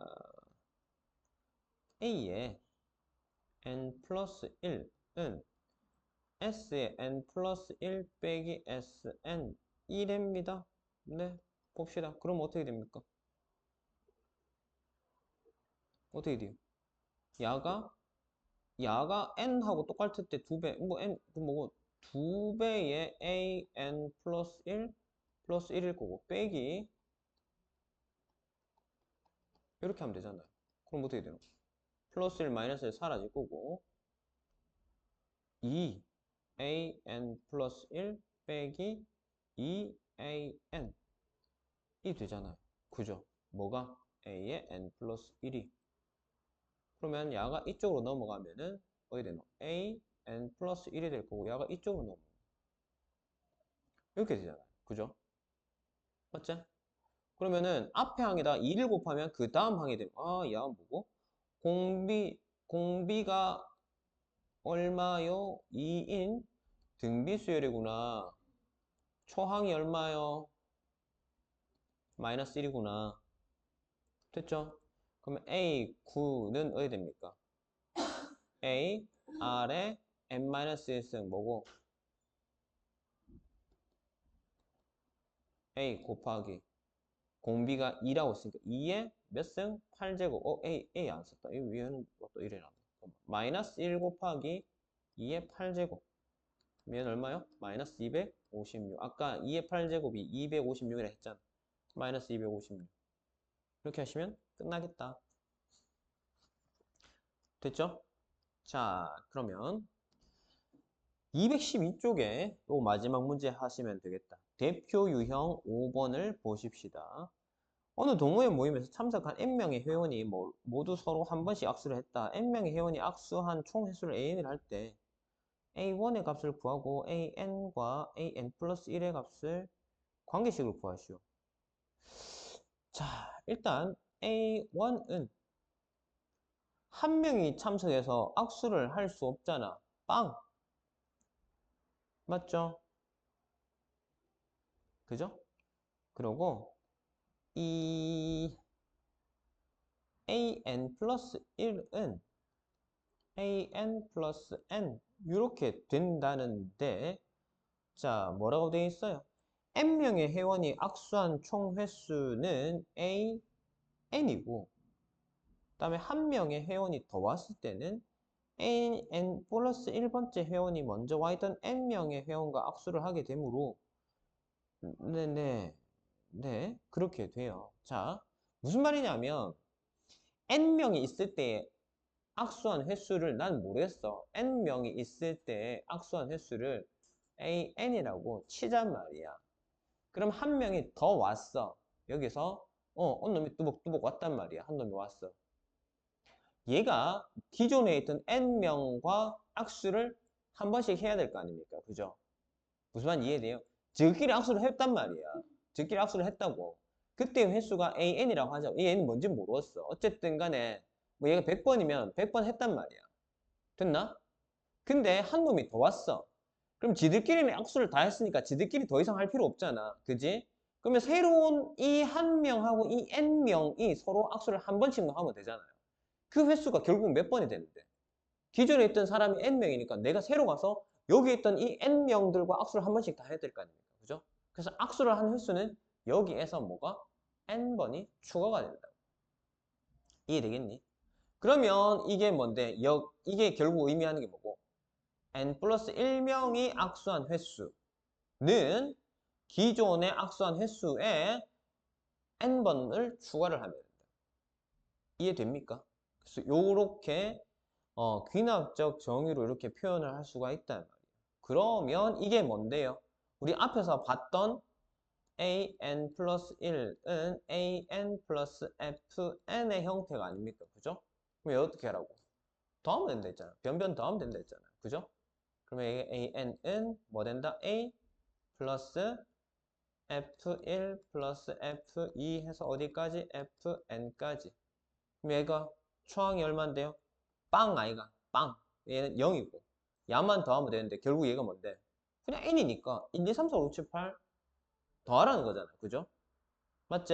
A의 N 플러스 1은 S의 N 플러스 1 빼기 Sn 1입니다. 네, 봅시다. 그럼 어떻게 됩니까? 어떻게 돼요? 야가 N하고 똑같을 때 2배, 뭐 N, 그 뭐고, 2배의 AN 플러스 1 플러스 1일 거고, 빼기, 이렇게 하면 되잖아요. 그럼 어떻게 되노? 플러스 1 마이너스 1 사라질 거고, 2 AN 플러스 1 빼기 2AN 이 되잖아요. 그죠? 뭐가? A의 N 플러스 1이. 그러면 야가 이쪽으로 넘어가면은 어디 되노? A, N 플러스 1이 될 거고 야가 이쪽으로 넘어가. 이렇게 되잖아요. 그죠? 맞지? 그러면은 앞에 항에다 2를 곱하면 그 다음 항이 되고 아, 야 뭐고? 공비가 얼마요? 2인 등비수열이구나. 초항이 얼마요? 마이너스 1이구나. 됐죠? 그러면 A9는 어디 됩니까? A, R에 n-1승 뭐고? A 곱하기 공비가 2라고 했으니까 2에 몇 승? 8제곱. A 안 썼다. 이 위에는 또 이래 놨네. 마이너스 1 곱하기 2의 8제곱. 얘는 얼마요? 마이너스 256. 아까 2의 8제곱이 256이라 했잖아. 마이너스 256. 이렇게 하시면 끝나겠다. 됐죠? 자, 그러면 212쪽에 또 마지막 문제 하시면 되겠다. 대표 유형 5번을 보십시다. 어느 동호회 모임에서 참석한 N명의 회원이 모두 서로 한 번씩 악수를 했다. N명의 회원이 악수한 총 횟수를 AN을 할 때 A1의 값을 구하고 AN과 AN 플러스 1의 값을 관계식으로 구하시오. 자, 일단 A1은 한 명이 참석해서 악수를 할 수 없잖아. 빵! 맞죠? 그죠? 그러고 이 AN 플러스 1은 AN 플러스 N 이렇게 된다는데 자 뭐라고 되어 있어요? N명의 회원이 악수한 총 횟수는 AN이고 다음에 한 명의 회원이 더 왔을 때는 n 플러스 1번째 회원이 먼저 와 있던 n명의 회원과 악수를 하게 되므로 네, 그렇게 돼요. 자, 무슨 말이냐면 n명이 있을 때 악수한 횟수를 난 모르겠어. n명이 있을 때 악수한 횟수를 an이라고 치잔 말이야. 그럼 한 명이 더 왔어. 여기서 한 놈이 뚜벅뚜벅 왔단 말이야. 한 놈이 왔어. 얘가 기존에 있던 n명과 악수를 한 번씩 해야 될 거 아닙니까? 그죠? 무슨 말인지 이해돼요? 저끼리 악수를 했단 말이야. 저끼리 악수를 했다고. 그때 횟수가 an이라고 하죠. 이 n이 뭔지 모르겠어. 어쨌든 간에 뭐 얘가 100번이면 100번 했단 말이야. 됐나? 근데 한 놈이 더 왔어. 그럼 지들끼리는 악수를 다 했으니까 지들끼리 더 이상 할 필요 없잖아. 그지? 그러면 새로운 이 한 명하고 이 n명이 서로 악수를 한 번씩만 하면 되잖아요. 그 횟수가 결국 몇 번이 되는데? 기존에 있던 사람이 n명이니까 내가 새로 가서 여기 있던 이 n명들과 악수를 한 번씩 다 해야 될 거 아닙니까? 그죠? 그래서 악수를 한 횟수는 여기에서 뭐가? n번이 추가가 된다. 이해되겠니? 그러면 이게 뭔데? 이게 결국 의미하는 게 뭐고? n 플러스 1명이 악수한 횟수는 기존의 악수한 횟수에 n번을 추가를 하면 된다. 이해됩니까? 그래서 요렇게 귀납적 정의로 이렇게 표현을 할 수가 있단 말이에요. 그러면 이게 뭔데요? 우리 앞에서 봤던 an 플러스 1은 an 플러스 fn의 형태가 아닙니까? 그죠? 그럼 어떻게 하라고? 더하면 된다 했잖아. 변변 더하면 된다 했잖아. 그죠? 그러면 an은 뭐 된다? a 플러스 f1 플러스 f2 해서 어디까지? fn까지. 그럼 얘가 초항이 얼마인데요? 빵 아이가 빵. 얘는 0이고 야만 더하면 되는데 결국 얘가 뭔데? 그냥 n이니까 1, 2, 3, 4, 5, 6, 7, 8 더하라는 거잖아. 그죠? 맞지?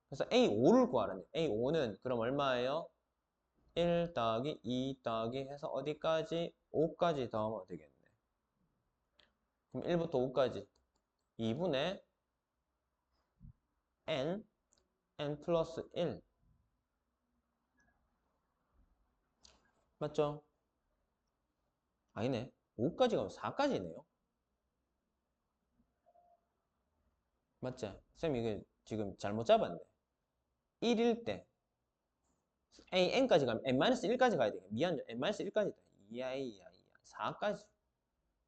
그래서 A5를 구하라는 A5는 그럼 얼마예요? 1 더하기 2 더하기 해서 어디까지? 5까지 더하면 되겠네. 그럼 1부터 5까지 2분의 n 플러스 1 맞죠? 아니네. 5까지 가면 4까지네요. 맞지? 쌤 이게 지금 잘못 잡았네. 1일 때 n까지 가면 n-1까지 가야 되겠네. 미안해. n-1까지다. 이야 4까지.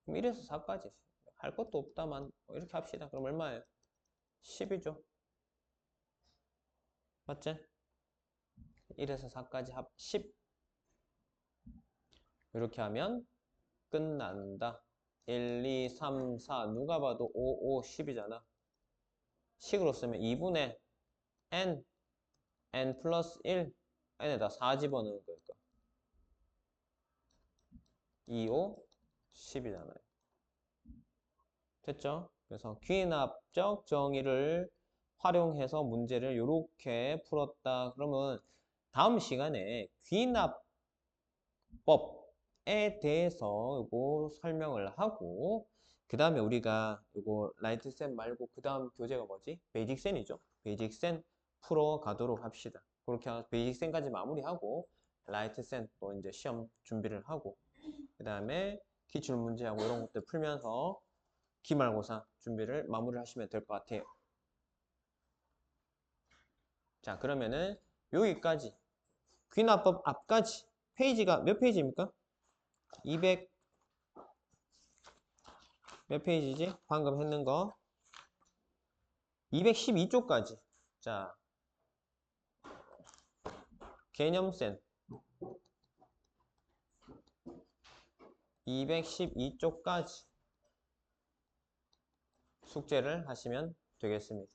그럼 1에서 4까지. 할 것도 없다만 이렇게 합시다. 그럼 얼마예요? 10이죠. 맞지? 1에서 4까지 합 10. 이렇게 하면 끝난다. 1, 2, 3, 4 누가 봐도 5, 5, 10이잖아. 식으로 쓰면 2분의 n 플러스 1 n에다 4 집어넣는 거니까 2, 5, 10이잖아요. 됐죠? 그래서 귀납적 정의를 활용해서 문제를 이렇게 풀었다. 그러면 다음 시간에 귀납법에 대해서 이거 설명을 하고 그 다음에 우리가 이거 라이트센 말고 그 다음 교재가 뭐지? 베이직센이죠. 베이직센 풀어 가도록 합시다. 그렇게 해서 베이직센까지 마무리하고 라이트센 또 이제 시험 준비를 하고 그 다음에 기출문제하고 이런 것들 풀면서 기말고사 준비를 마무리를 하시면 될 것 같아요. 자, 그러면은 여기까지 귀납법 앞까지 페이지가 몇 페이지입니까? 200 몇 페이지지? 방금 했는 거 212쪽까지. 자, 개념센 212쪽까지 숙제를 하시면 되겠습니다.